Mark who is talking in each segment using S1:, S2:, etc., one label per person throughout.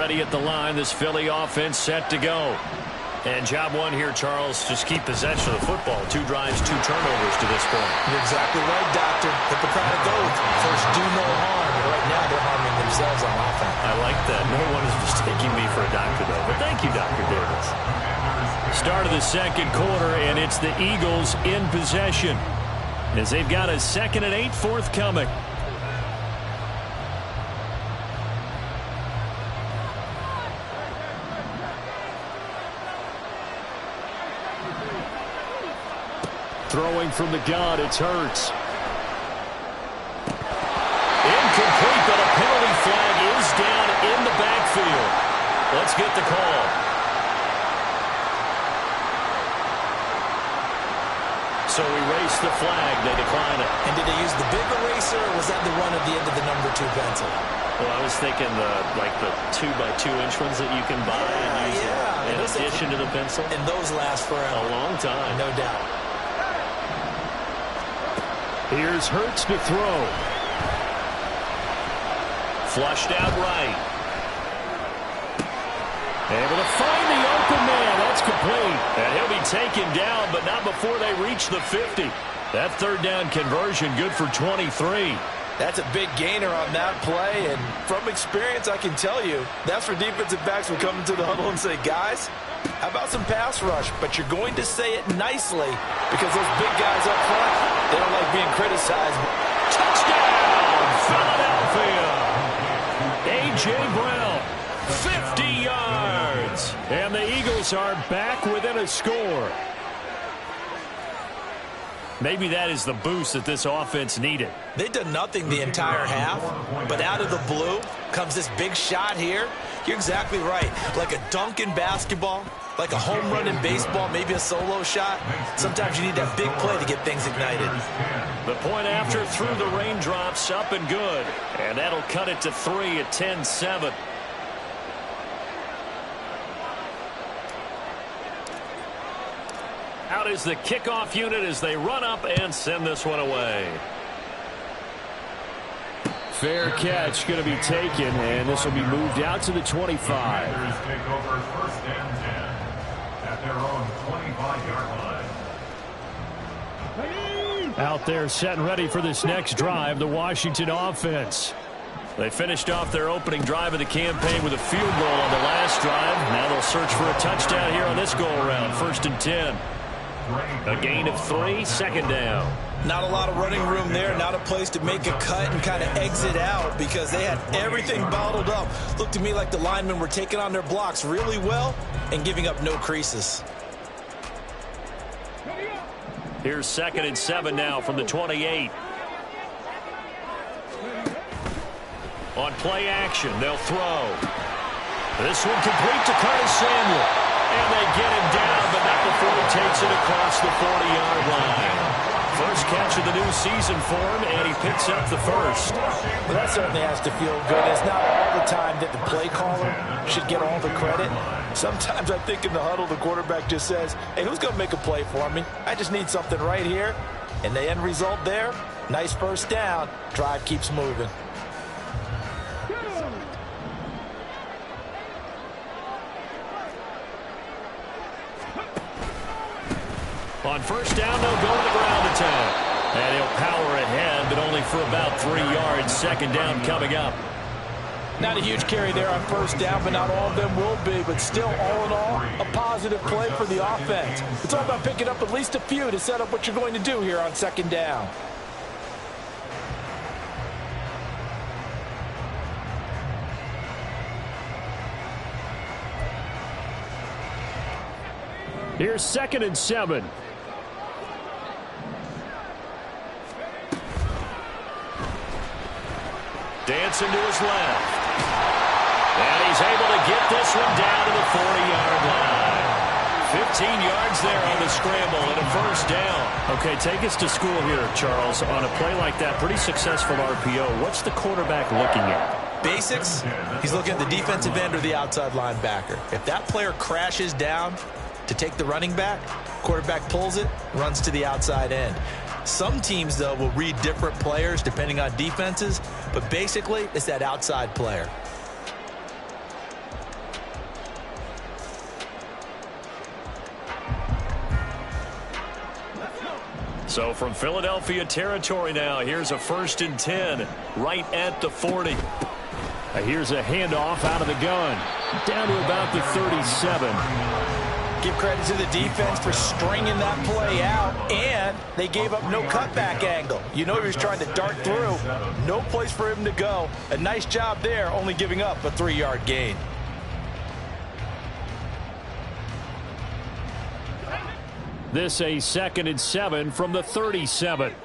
S1: ready at the line. This Philly offense set to go. And job one here, Charles, just keep possession of the football. 2 drives, 2 turnovers to this point.
S2: You're exactly right, Doctor. Hippocratic oath. First, do no harm. And right now, they're harming themselves on offense.
S1: I like that. No one is mistaking me for a doctor, though. But thank you, Dr. Davis. Start of the second quarter, and it's the Eagles in possession, as they've got a 2nd and 8 forthcoming. Throwing from the gun, it's Hurts. Incomplete, but a penalty flag is down in the backfield. Let's get the call. So erase the flag. They decline it.
S2: And did they use the big eraser, or was that the one at the end of the number 2 pencil?
S1: Well, I was thinking the 2x2 inch ones that you can buy and use in addition to the pencil.
S2: And those last forever.
S1: A long time.
S2: No doubt.
S1: Here's Hurts to throw. Flushed out right. Able to find the open man. That's complete. And he'll be taken down, but not before they reach the 50. That 3rd down conversion good for 23.
S2: That's a big gainer on that play, and from experience, I can tell you, that's where defensive backs will come into the huddle and say, guys, how about some pass rush? But you're going to say it nicely because those big guys up front, they don't like being criticized.
S1: Touchdown, Philadelphia! A.J. Brown, 50 yards. And the Eagles are back within a score. Maybe that is the boost that this offense needed.
S2: They've done nothing the entire half, but out of the blue comes this big shot here. You're exactly right. Like a dunk in basketball, like a home run in baseball, maybe a solo shot. Sometimes you need that big play to get things ignited.
S1: The point after through the raindrops, up and good. And that'll cut it to 3 at 10-7. Out is the kickoff unit as they run up and send this one away. Fair catch going to be taken, and this will be moved out to the 25.
S3: Take over 1st and 10 at their own 25-yard line.
S1: Out there set and ready for this next drive, the Washington offense. They finished off their opening drive of the campaign with a field goal on the last drive. Now they'll search for a touchdown here on this go-around, 1st and 10. A gain of 3, 2nd down.
S2: Not a lot of running room there, not a place to make a cut and kind of exit out because they had everything bottled up. Looked to me like the linemen were taking on their blocks really well and giving up no creases.
S1: Here's 2nd and 7 now from the 28. On play action, they'll throw. This one complete to Curtis Samuel. And they get him down, but not before he takes it across the 40-yard line. First catch of the new season for him, and he picks up the first.
S2: Well, that certainly has to feel good. It's not all the time that the play caller should get all the credit. Sometimes I think in the huddle, the quarterback just says, hey, who's going to make a play for me? I just need something right here. And the end result there, nice first down. Drive keeps moving.
S1: On first down, they'll go to the ground attack. And he'll power ahead, but only for about 3 yards. 2nd down coming up.
S2: Not a huge carry there on first down, but not all of them will be. But still, all in all, a positive play for the offense. It's all about picking up at least a few to set up what you're going to do here on 2nd down.
S1: Here's 2nd and 7. Dancing to his left. And he's able to get this one down to the 40-yard line. 15 yards there on the scramble and a first down. Okay, take us to school here, Charles. On a play like that, pretty successful RPO. What's the quarterback looking at?
S2: Basics, he's looking at the defensive end or the outside linebacker. If that player crashes down to take the running back, quarterback pulls it, runs to the outside end. Some teams, though, will read different players depending on defenses, but basically it's that outside player.
S1: So from Philadelphia territory now, here's a 1st and 10 right at the 40.
S4: Here's a handoff out of the gun. Down to about the 37.
S2: Give credit to the defense for stringing that play out, and they gave up no cutback angle. You know he was trying to dart through. No place for him to go. A nice job there, only giving up a 3-yard gain.
S4: This a 2nd and 7 from the 37.
S1: It's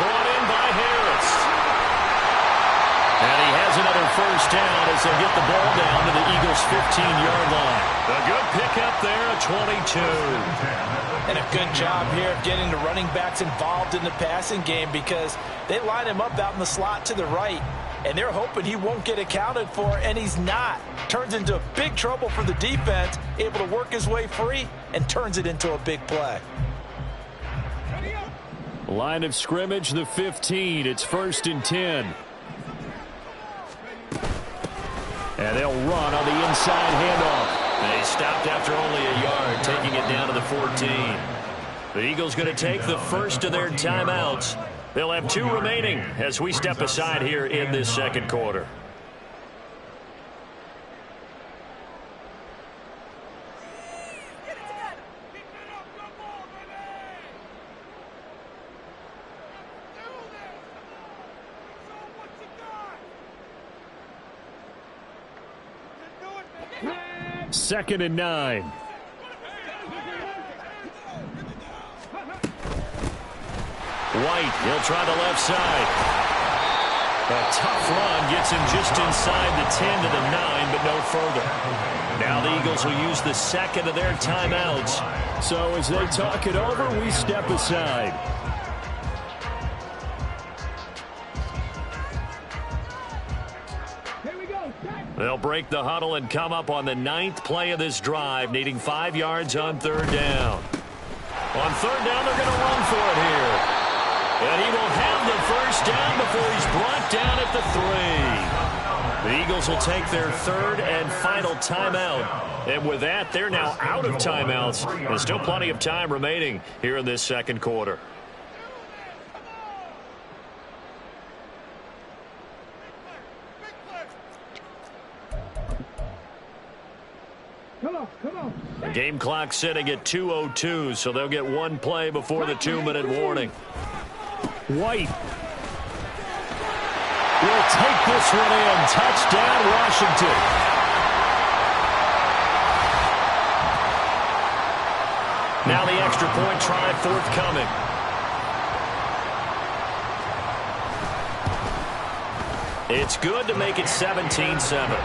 S1: brought in by Harris. And he has another 1st down as they get the ball down to the Eagles' 15-yard line. A good pickup there at 22.
S2: And a good job here of getting the running backs involved in the passing game because they line him up out in the slot to the right. And they're hoping he won't get accounted for, and he's not. Turns into big trouble for the defense, able to work his way free, and turns it into a big play.
S4: Line of scrimmage, the 15. It's 1st and 10. And they'll run on the inside handoff.
S1: They stopped after only a yard, taking it down to the 14. The Eagles going to take the first of their timeouts. They'll have 2 remaining as we step aside here in this 2nd quarter.
S4: Second and 9.
S1: White, he'll try the left side. A tough run gets him just inside the 10 to the 9, but no further. Now the Eagles will use the 2nd of their timeouts.
S4: So as they talk it over, we step aside.
S1: They'll break the huddle and come up on the 9th play of this drive, needing 5 yards on 3rd down. On 3rd down, they're going to run for it here. And he will have the 1st down before he's brought down at the 3. The Eagles will take their 3rd and final timeout. And with that, they're now out of timeouts. There's still plenty of time remaining here in this 2nd quarter. The game clock sitting at 2:02, so they'll get 1 play before the 2-minute warning.
S4: White will take this one in. Touchdown, Washington.
S1: Now the extra point try forthcoming. It's good to make it 17-7.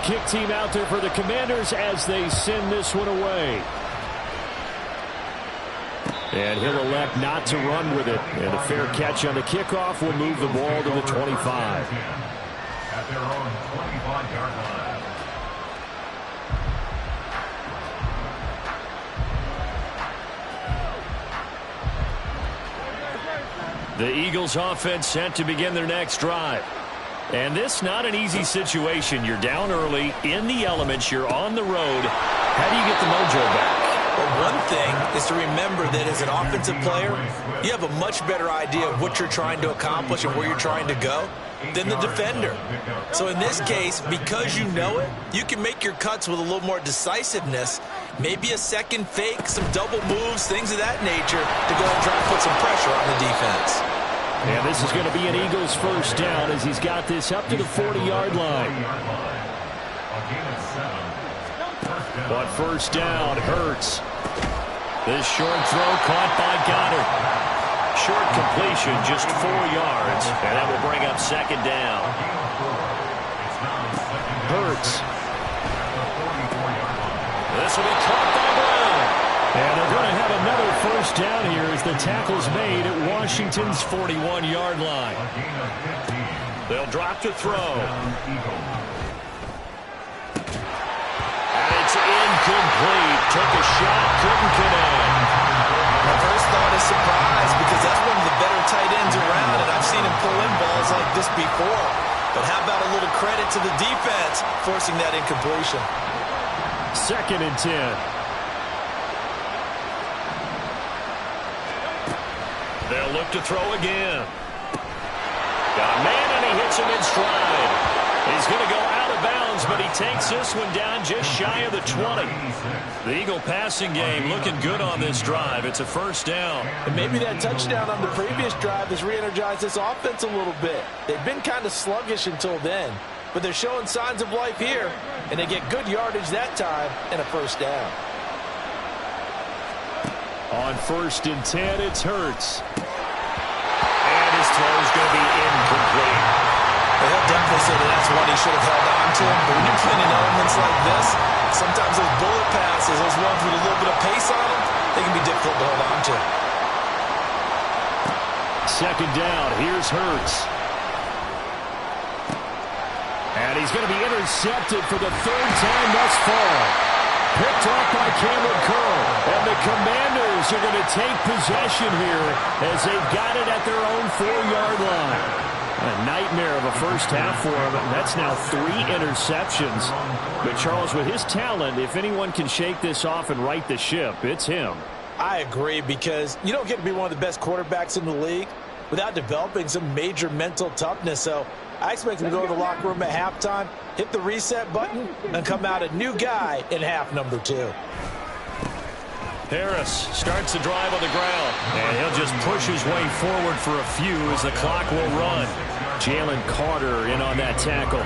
S4: Kick team out there for the Commanders as they send this one away. And he'll elect not to run with it. And a fair catch on the kickoff will move the ball to the 25.
S3: At their own 25-yard line.
S1: The Eagles offense set to begin their next drive. And this not an easy situation. You're down early, in the elements, you're on the road. How do you get the mojo back?
S2: Well, one thing is to remember that as an offensive player, you have a much better idea of what you're trying to accomplish and where you're trying to go than the defender. So in this case, because you know it, you can make your cuts with a little more decisiveness, maybe a second fake, some double moves, things of that nature to go and try and put some pressure on the defense.
S4: And this is going to be an Eagles 1st down as he's got this up to the 40-yard line.
S1: But 1st down hurts. This short throw caught by Goddard. Short completion, just 4 yards, and that will bring up 2nd down.
S4: Hurts.
S1: This will be caught by Brown.
S4: And they're going to have another 1st down here as the tackle's made at Washington's 41-yard line.
S1: They'll drop to throw. And it's incomplete. Took a shot, couldn't connect.
S2: My first thought is surprise because that's one of the better tight ends around, and I've seen him pull in balls like this before. But how about a little credit to the defense forcing that incompletion?
S4: 2nd and 10.
S1: They'll look to throw again. Got a man, and he hits him in stride. He's going to go out of bounds, but he takes this one down just shy of the 20. The Eagle passing game looking good on this drive. It's a 1st down.
S2: And maybe that touchdown on the previous drive has re-energized this offense a little bit. They've been kind of sluggish until then, but they're showing signs of life here, and they get good yardage that time and a 1st down.
S4: On 1st and 10, it's Hurts.
S1: And his throw is going to be incomplete.
S2: Well, he'll definitely say that that's one he should have held on to. But when you're playing in elements like this, sometimes those bullet passes, those ones with a little bit of pace on them, they can be difficult to hold on to.
S4: 2nd down, here's Hurts. And he's going to be intercepted for the 3rd time thus far. Picked off by Cameron Curl. And the Commanders are going to take possession here as they've got it at their own 4-yard line. A nightmare of a 1st half for him. That's now 3 interceptions. But Charles, with his talent, if anyone can shake this off and right the ship, it's him.
S2: I agree, because you don't get to be one of the best quarterbacks in the league without developing some major mental toughness. So I expect him to go to the locker room at halftime, hit the reset button, and come out a new guy in half number 2.
S1: Harris starts the drive on the ground, and he'll just push his way forward for a few as the clock will run.
S4: Jalen Carter in on that tackle.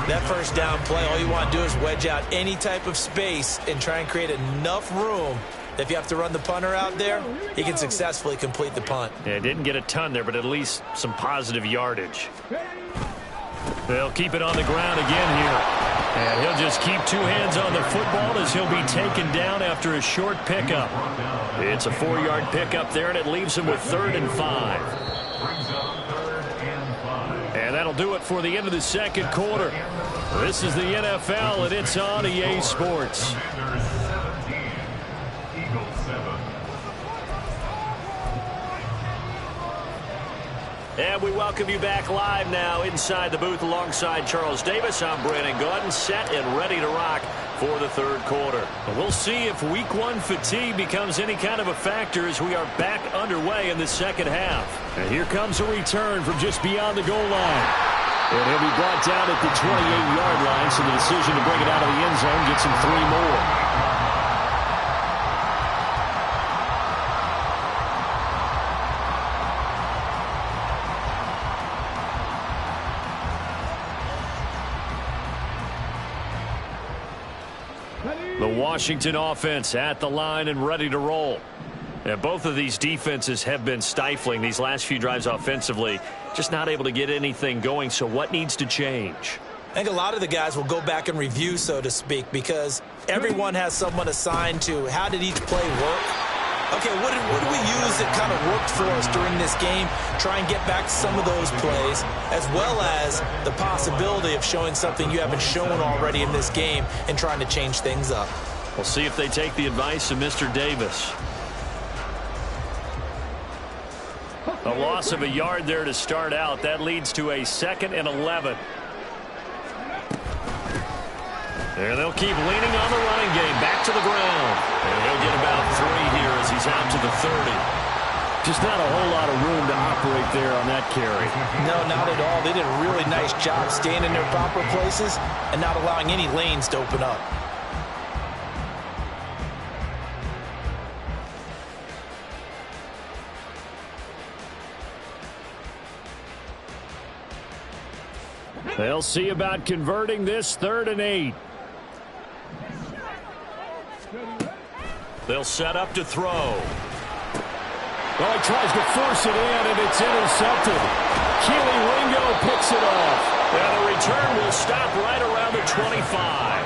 S2: That 1st down play, all you want to do is wedge out any type of space and try and create enough room that if you have to run the punter out there, he can successfully complete the punt.
S1: Yeah, didn't get a ton there, but at least some positive yardage. They'll keep it on the ground again here. And he'll just keep 2 hands on the football as he'll be taken down after a short pickup. It's a 4-yard pickup there, and it leaves him with 3rd and 5. And that'll do it for the end of the 2nd quarter. This is the NFL, and it's on EA Sports. And we welcome you back live now inside the booth alongside Charles Davis. I'm Brandon Gaudin, set and ready to rock for the 3rd quarter. And we'll see if week 1 fatigue becomes any kind of a factor as we are back underway in the 2nd half.
S4: And here comes a return from just beyond the goal line. And he'll be brought down at the 28-yard line, so the decision to bring it out of the end zone gets him 3 more.
S1: The Washington offense at the line and ready to roll. And both of these defenses have been stifling these last few drives offensively. Just not able to get anything going. So what needs to change?
S2: I think a lot of the guys will go back and review, so to speak, because everyone has someone assigned to how did each play work. Okay, what did we use that kind of worked for us during this game? Try and get back to some of those plays, as well as the possibility of showing something you haven't shown already in this game and trying to change things up.
S1: We'll see if they take the advice of Mr. Davis. A loss of a yard there to start out. That leads to a 2nd and 11. And they'll keep leaning on the running game. Back to the ground. And he'll get about 3 here as he's out to the 30.
S4: Just not a whole lot of room to operate there on that carry.
S2: No, not at all. They did a really nice job staying in their proper places and not allowing any lanes to open up.
S4: They'll see about converting this 3rd and 8.
S1: They'll set up to throw.
S4: Well, he tries to force it in, and it's intercepted. Keely Ringo picks it off.
S1: And the return will stop right around the 25.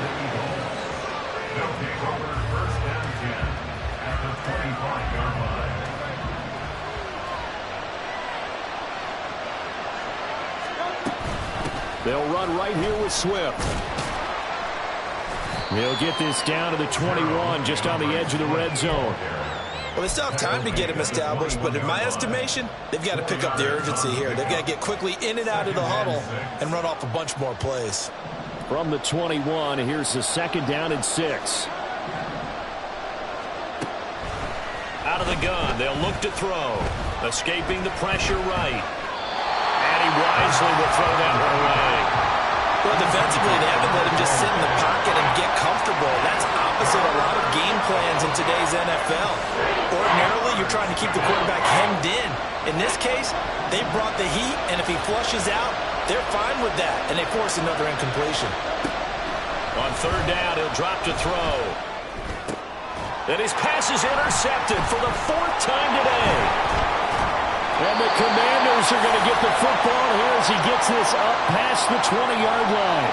S4: They'll run right here with Swift. They'll get this down to the 21, just on the edge of the red zone.
S2: Well, they still have time to get him established, but in my estimation, they've got to pick up the urgency here. They've got to get quickly in and out of the huddle and run off a bunch more plays.
S4: From the 21, here's the 2nd down and 6.
S1: Out of the gun, they'll look to throw. Escaping the pressure right. And he wisely will throw that one away.
S2: Well, defensively, they haven't let him just sit in the pocket and get comfortable. That's opposite a lot of game plans in today's NFL. Ordinarily, you're trying to keep the quarterback hemmed in. In this case, they brought the heat, and if he flushes out, they're fine with that, and they force another incompletion.
S1: On 3rd down, he'll drop to throw. And his pass is intercepted for the 4th time today.
S4: And the Commanders are going to get the football here as he gets this up past the 20-yard line.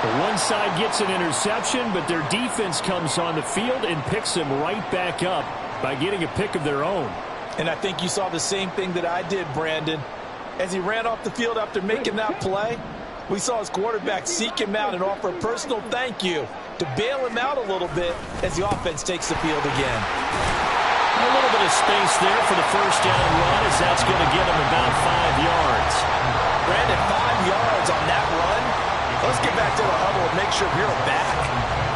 S4: The one side gets an interception, but their defense comes on the field and picks them right back up by getting a pick of their own.
S2: And I think you saw the same thing that I did, Brandon. As he ran off the field after making that play, we saw his quarterback seek him out and offer a personal thank you to bail him out a little bit as the offense takes the field again.
S1: A little bit of space there for the 1st down run, as that's going to get him about 5 yards.
S2: Brandon, 5 yards on that run. Let's get back to the huddle and make sure you're back.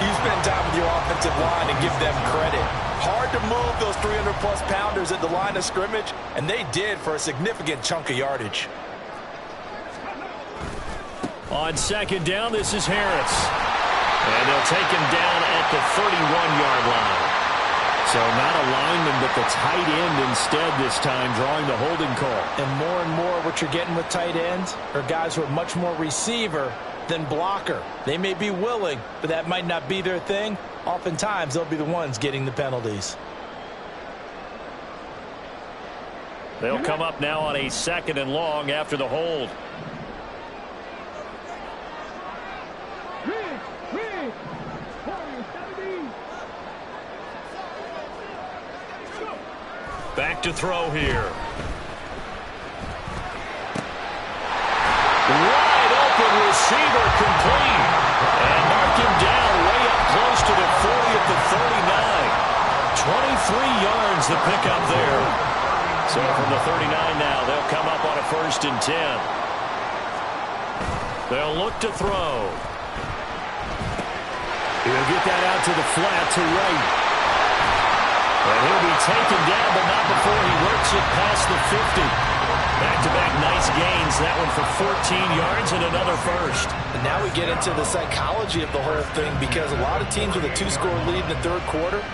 S2: You spend time with your offensive line and give them credit. Hard to move those 300-plus pounders at the line of scrimmage, and they did for a significant chunk of yardage.
S1: On 2nd down, this is Harris. And they'll take him down at the 31-yard line.
S4: So not a lineman, but the tight end instead this time, drawing the holding call.
S2: And more what you're getting with tight ends are guys who are much more receiver than blocker. They may be willing, but that might not be their thing. Oftentimes, they'll be the ones getting the penalties.
S1: They'll come up now on a 2nd and long after the hold. Back to throw here. Wide open receiver complete. And mark him down way up close to the 40 at the 39. 23 yards the pickup there. So from the 39 now, they'll come up on a 1st and 10. They'll look to throw.
S4: He'll get that out to the flat to right.
S1: And he'll be taken down, but not before he works it past the 50. Back-to-back nice gains. That one for 14 yards and another 1st.
S2: And now we get into the psychology of the whole thing, because a lot of teams with a 2-score lead in the 3rd quarter,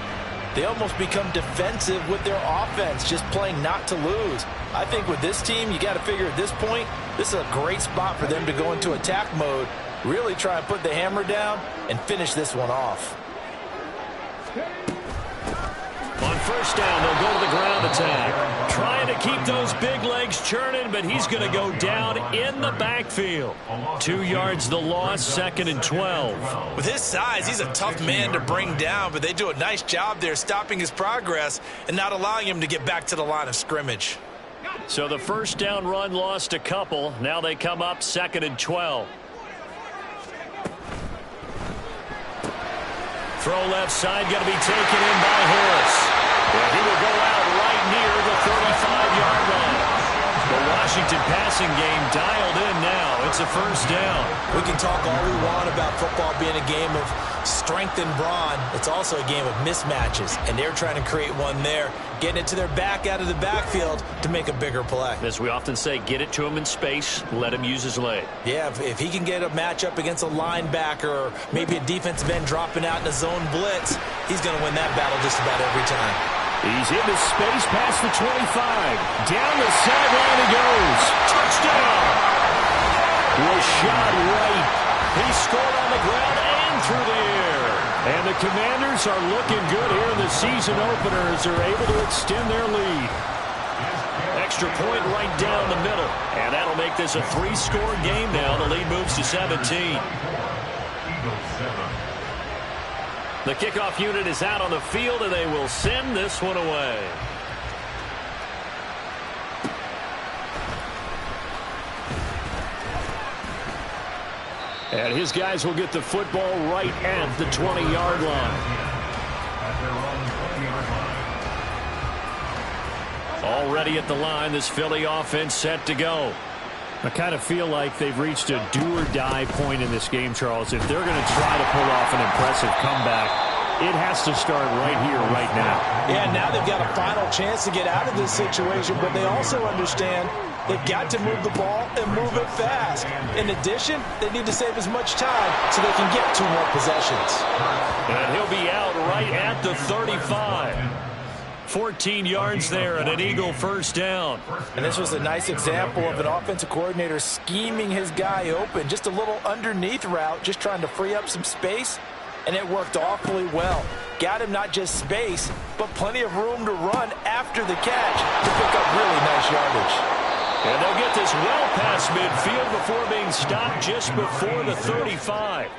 S2: they almost become defensive with their offense, just playing not to lose. I think with this team, you got to figure at this point, this is a great spot for them to go into attack mode, really try and put the hammer down and finish this one off.
S1: On 1st down, they'll go to the ground attack. Trying to keep those big legs churning, but he's going to go down in the backfield. 2 yards the loss, 2nd and 12.
S2: With his size, he's a tough man to bring down, but they do a nice job there stopping his progress and not allowing him to get back to the line of scrimmage.
S1: So the 1st down run lost a couple. Now they come up 2nd and 12. Throw left side, going to be taken in by Harris. And he will go out right near the 35-yard line. The Washington passing game dialed in now. It's a 1st down.
S2: We can talk all we want about football being a game of strength and brawn. It's also a game of mismatches, and they're trying to create one there, getting it to their back out of the backfield to make a bigger play.
S1: As we often say, get it to him in space, let him use his leg.
S2: Yeah, if he can get a matchup against a linebacker or maybe a defensive end dropping out in a zone blitz, he's going to win that battle just about every time.
S4: He's into space past the 25. Down the sideline he goes.
S1: Touchdown!
S4: Rashad White.
S1: He scored on the ground and through the air.
S4: And the Commanders are looking good here in the season opener as they're able to extend their lead.
S1: Extra point right down the middle. And that'll make this a 3-score game now. The lead moves to 17. The kickoff unit is out on the field, and they will send this one away.
S4: And his guys will get the football right at the 20-yard line.
S1: Already at the line, this Philly offense set to go.
S4: I kind of feel like they've reached a do-or-die point in this game, Charles. If they're going to try to pull off an impressive comeback, it has to start right here, right now.
S2: Yeah, now they've got a final chance to get out of this situation, but they also understand they've got to move the ball and move it fast. In addition, they need to save as much time so they can get 2 more possessions.
S1: And he'll be out right at the 35. 14 yards there and an Eagle first down.
S2: And this was a nice example of an offensive coordinator scheming his guy open. Just a little underneath route, just trying to free up some space, and it worked awfully well. Got him not just space, but plenty of room to run after the catch to pick up really nice yardage.
S1: And they'll get this well past midfield before being stopped just before the 35.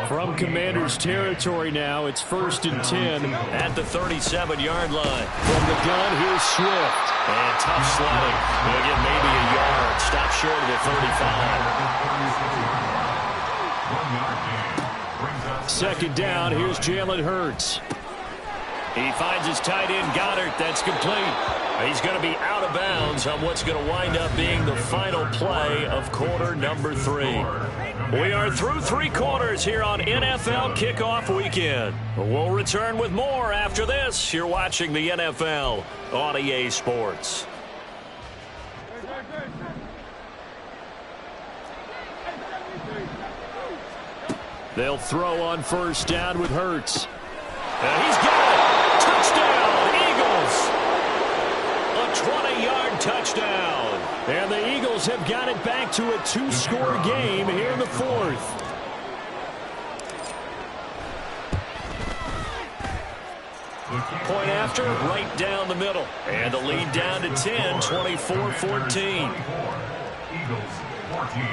S4: From Commanders territory now, it's 1st and 10
S1: at the 37-yard line.
S4: From the gun, here's Swift.
S1: And tough sledding. He'll get maybe a yard. Stop short of the 35.
S4: 2nd down, here's Jalen Hurts.
S1: He finds his tight end, Goddard. That's complete. He's going to be out of bounds on what's going to wind up being the final play of quarter number 3. We are through 3 quarters here on NFL Kickoff Weekend. We'll return with more after this. You're watching the NFL on EA Sports.
S4: They'll throw on 1st down with Hurts.
S1: And he's got it. Touchdown, Eagles. A 20-yard touchdown.
S4: And the Eagles have got it back to a 2-score game here in the 4th.
S1: Point after, right down the middle. And the lead down to 10, 24-14.
S3: Eagles 14.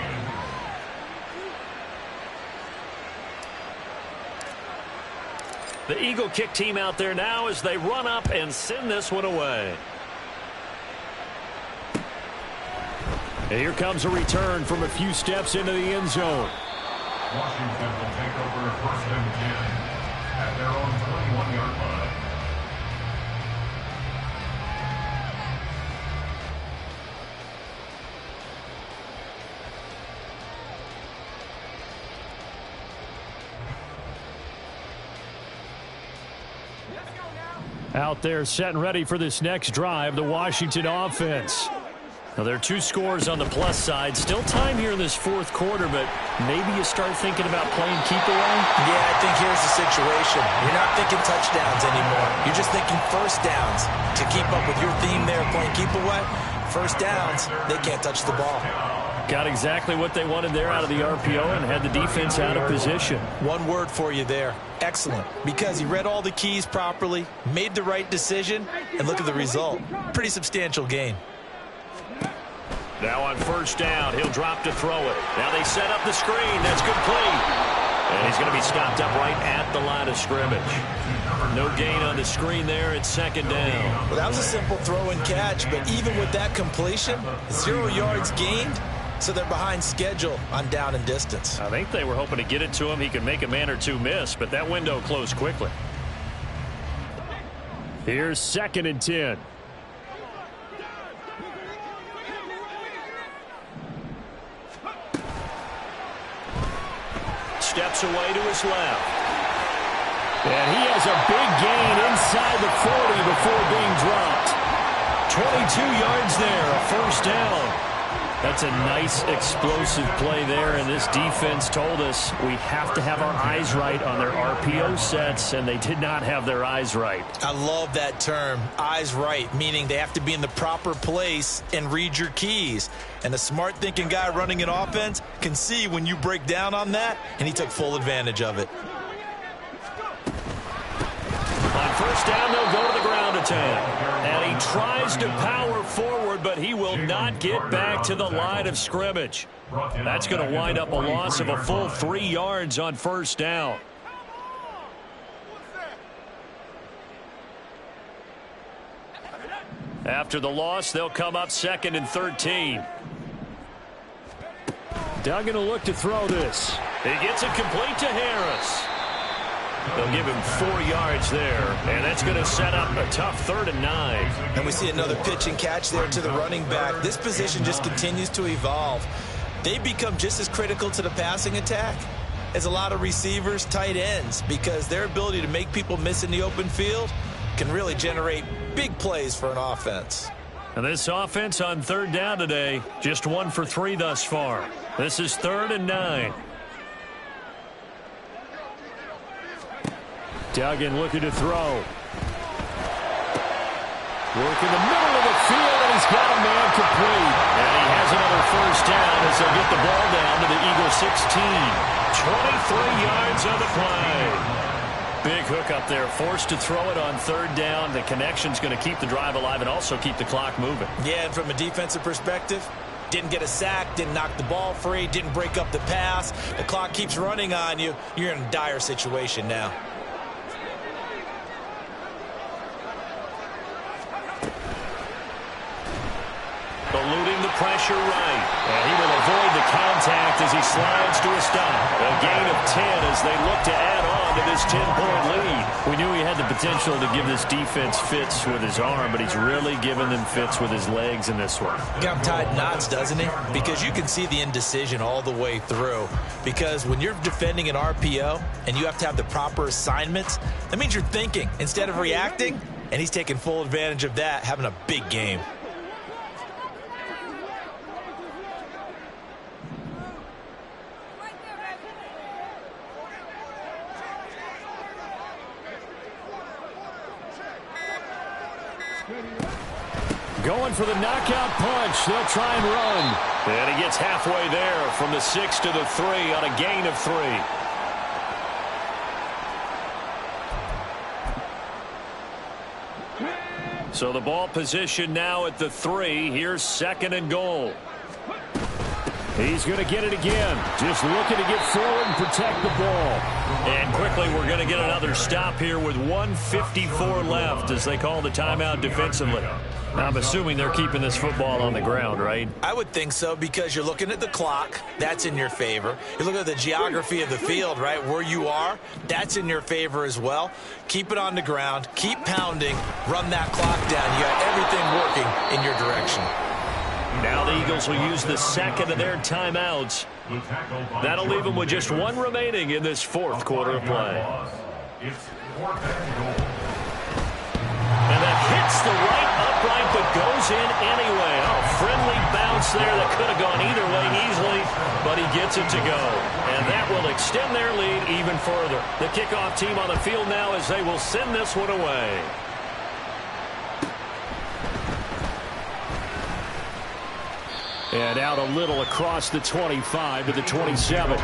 S1: The Eagle kick team out there now as they run up and send this one away.
S4: And here comes a return from a few steps into the end zone.
S3: Washington will take over 1st and 10 at their own 21-yard line.
S4: Out there set and ready for this next drive, the Washington offense.
S1: Now, there are 2 scores on the plus side. Still time here in this 4th quarter, but maybe you start thinking about playing keep away?
S2: Yeah, I think here's the situation. You're not thinking touchdowns anymore. You're just thinking 1st downs. To keep up with your theme there, playing keep away, 1st downs, they can't touch the ball.
S1: Got exactly what they wanted there out of the RPO and had the defense out of position.
S2: One word for you there. Excellent. Because he read all the keys properly, made the right decision, and look at the result. Pretty substantial gain.
S1: Now on 1st down, he'll drop to throw it. Now they set up the screen. That's complete. And he's going to be stopped up right at the line of scrimmage. No gain on the screen there at 2nd down.
S2: Well, that was a simple throw and catch, but even with that completion, 0 yards gained, so they're behind schedule on down and distance.
S1: I think they were hoping to get it to him. He could make a man or 2 miss, but that window closed quickly.
S4: Here's 2nd and 10.
S1: Steps away to his left.
S4: And he has a big gain inside the 40 before being dropped.
S1: 22 yards there, a 1st down. That's a nice explosive play there, and this defense told us we have to have our eyes right on their RPO sets, and they did not have their eyes right.
S2: I love that term, eyes right, meaning they have to be in the proper place and read your keys. And a smart thinking guy running an offense can see when you break down on that, and he took full advantage of it.
S1: On 1st down, they'll go to the ground attack. And he tries to power forward, but he will not get back to the line of scrimmage. That's going to wind up a loss of a full 3 yards on 1st down. After the loss, they'll come up 2nd and 13.
S4: Doug going to look to throw this.
S1: He gets it complete to Harris. They'll give him 4 yards there, and that's going to set up a tough 3rd and 9.
S2: And we see another pitch and catch there to the running back. This position just continues to evolve. They become just as critical to the passing attack as a lot of receivers, tight ends, because their ability to make people miss in the open field can really generate big plays for an offense.
S1: And this offense on 3rd down today, just 1 for 3 thus far. This is 3rd and 9.
S4: Duggan looking to throw. Working the middle of the field, and he's got a man complete.
S1: And he has another 1st down as they'll get the ball down to the Eagles 16. 23 yards on the play. Big hook up there, forced to throw it on 3rd down. The connection's going to keep the drive alive and also keep the clock moving.
S2: Yeah, and from a defensive perspective, didn't get a sack, didn't knock the ball free, didn't break up the pass. The clock keeps running on you. You're in a dire situation now.
S1: Eluding the pressure right. And he will avoid the contact as he slides to a stop. A gain of 10 as they look to add on to this 10-point lead.
S4: We knew he had the potential to give this defense fits with his arm, but he's really given them fits with his legs in this one.
S2: Got him tied knots, doesn't he? Because you can see the indecision all the way through. Because when you're defending an RPO and you have to have the proper assignments, that means you're thinking instead of reacting. And he's taking full advantage of that, having a big game.
S4: Going for the knockout punch. They'll try and run.
S1: And he gets halfway there from the 6 to the 3 on a gain of 3. So the ball position now at the 3. Here's 2nd and goal.
S4: He's going to get it again. Just looking to get forward and protect the ball.
S1: And quickly we're going to get another stop here with 1:54 left as they call the timeout defensively. I'm assuming they're keeping this football on the ground, right?
S2: I would think so, because you're looking at the clock. That's in your favor. You look at the geography of the field, right, where you are. That's in your favor as well. Keep it on the ground. Keep pounding. Run that clock down. You got everything working in your direction.
S1: Now the Eagles will use the 2nd of their timeouts. That'll leave them with just 1 remaining in this 4th quarter of play. And that hits the right upright but goes in anyway. Oh, friendly bounce there that could have gone either way easily, but he gets it to go. And that will extend their lead even further. The kickoff team on the field now as they will send this one away.
S4: And out a little across the 25 to the 27.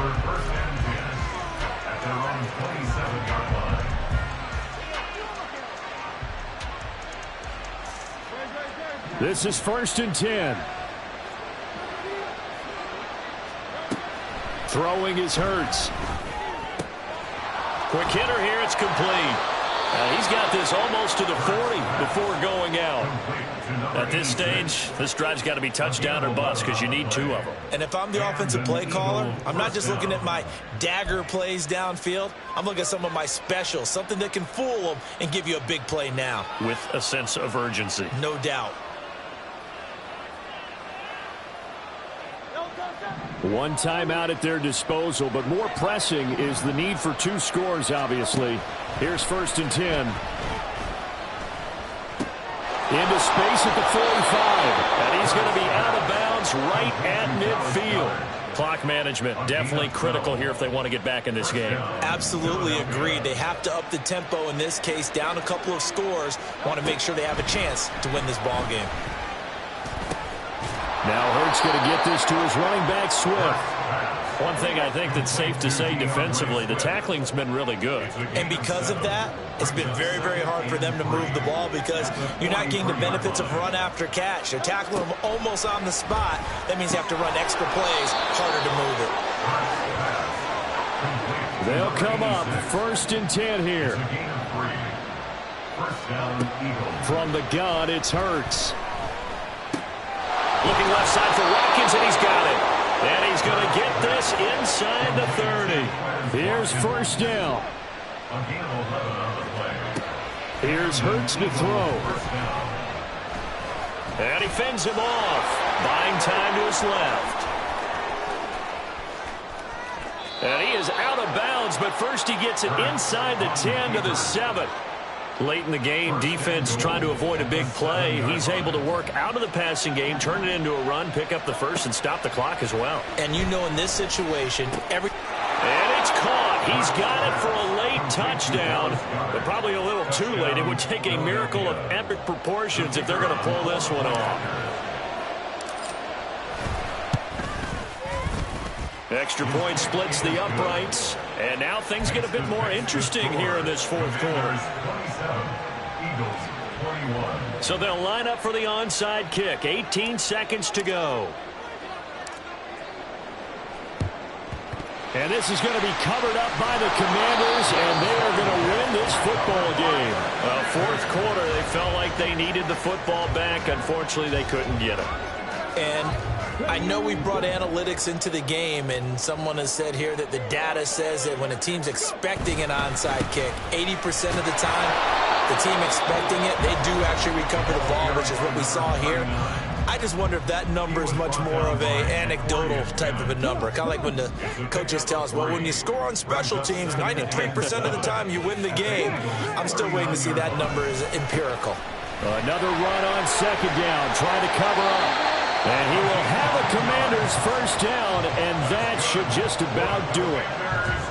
S4: This is 1st and 10. Throwing is Hurts.
S1: Quick hitter here. It's complete. He's got this almost to the 40 before going out. At this stage, this drive's got to be touchdown or bust because you need 2 of them.
S2: And if I'm the offensive play caller, I'm not just looking at my dagger plays downfield. I'm looking at some of my specials, something that can fool them and give you a big play now.
S1: With a sense of urgency.
S2: No doubt.
S4: One timeout at their disposal, but more pressing is the need for 2 scores, obviously. Here's 1st and 10. Into space at the 45.
S1: And he's going to be out of bounds right at midfield. Clock management definitely critical here if they want to get back in this game.
S2: Absolutely agreed. They have to up the tempo in this case, down a couple of scores. Want to make sure they have a chance to win this ball game.
S4: Now Hurts going to get this to his running back, Swift.
S1: One thing I think that's safe to say defensively, the tackling's been really good.
S2: And because of that, it's been very, very hard for them to move the ball because you're not getting the benefits of run after catch. They're tackling them almost on the spot. That means you have to run extra plays, harder to move it.
S4: They'll come up 1st and 10 here. From the gun, it's Hurts.
S1: Looking left side for Watkins, and he's got it. And he's going to get this inside the 30.
S4: Here's 1st down.
S3: A gain of 11 on the play.
S4: Here's Hurts to throw.
S1: And he fends him off, buying time to his left. And he is out of bounds, but first he gets it inside the 10 to the 7. Late in the game, defense trying to avoid a big play. He's able to work out of the passing game, turn it into a run, pick up the first, and stop the clock as well.
S2: And you know in this situation,
S1: And it's caught. He's got it for a late touchdown, but probably a little too late. It would take a miracle of epic proportions if they're going to pull this one off. Extra point splits the uprights, and now things get a bit more interesting here in this fourth quarter. So they'll line up for the onside kick. 18 seconds to go.
S4: And this is going to be covered up by the Commanders, and they are going to win this football game.
S1: Fourth quarter, they felt like they needed the football back. Unfortunately, they couldn't get it.
S2: and I know we brought analytics into the game, and someone has said here that the data says that when a team's expecting an onside kick, 80% of the time, the team expecting it, they do actually recover the ball, which is what we saw here. I just wonder if that number is much more of a anecdotal type of a number. Kind of like when the coaches tell us, well, when you score on special teams, 93% of the time you win the game. I'm still waiting to see that number is empirical.
S4: Another run on second down, trying to cover up. And he will have a Commander's first down, and that should just about do it.